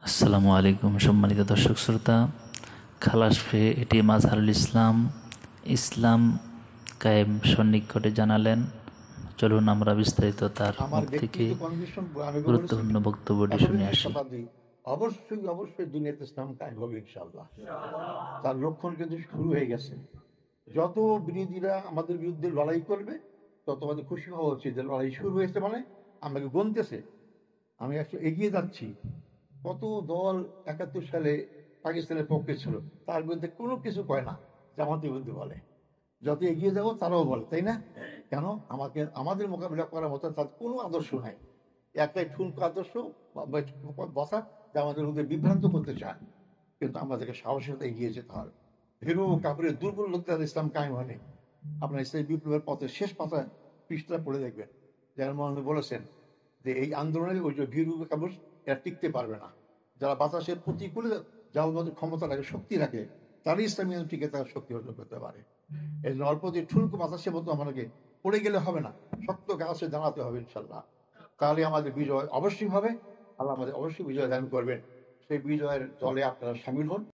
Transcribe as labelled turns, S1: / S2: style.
S1: আসসালামু আলাইকুম সম্মানিত দর্শক শ্রোতা। খালাস ফে এটি মাজহারুল ইসলাম ইসলাম কায়েম সন্নিকটে জানালেন। চলুন আমরা বিস্তারিত তার
S2: আমার
S1: মুখ থেকে
S2: ব্যক্তিগত কনভিকশন আমি বলেছি
S1: গুরুত্বপূর্ণ বক্তব্যটি শুনে
S2: একবিংশ
S1: আসি।
S2: শতাব্দী অবশ্যই দুনিয়াতে ইসলাম কায়েম হবে ইনশাআল্লাহ। তার লক্ষণ কিন্তু শুরু হয়ে গেছে। যত বিরোধীরা আমাদের বিরুদ্ধে লড়াই করবে তত আমাদের খুশি হওয়া উচিত যে লড়াই শুরু হয়েছে, মানে আমাকে গণতেছে, আমি একটু এগিয়ে যাচ্ছি। কত দল ৭১ সালে পাকিস্তানের পক্ষে ছিল, তার বিরুদ্ধে কোনো কিছু কয় না, জামাতের বিরুদ্ধে বলে। যত এগিয়ে যাবো তারাও বলে, তাই না? কেন? আমাদের মোকাবিলা করার মতো তার কোনো আদর্শ নাই। একটাই ঠুনকো আদর্শ বসা, যা আমাদের মধ্যে বিভ্রান্ত করতে চায়। কিন্তু আমাদেরকে সাহসের সাথে এগিয়ে যেতে হবে। ভীরু কাপড়ের দুর্বল লোকদের ইসলাম কায়েম হয়নি। আপনার ইসলামী বিপ্লবের পথে শেষ পাতায় পৃষ্ঠা পড়ে দেখবেন, যার মহানবী বলেছেন যে এই আন্দোলনের ওই যে ভীরু কাপড় এরা টিকতে পারবে না। যারা বাতাসের প্রতিকূলে যাওয়ার মধ্যে ক্ষমতা রাখে, শক্তি রাখে, তারই ইসলামী টিকে তারা শক্তি অর্জন করতে পারে। এই জন্য অল্প যে ঠুনকো বাতাসের মতো আমাদেরকে পড়ে গেলে হবে না, শক্ত গাছে দাঁড়াতে হবে ইনশাল্লাহ। তাহলে আমাদের বিজয় অবশ্যই হবে। আল্লাহ আমাদের অবশ্যই বিজয় দান করবেন। সেই বিজয়ের দলে আপনারা সামিল হন।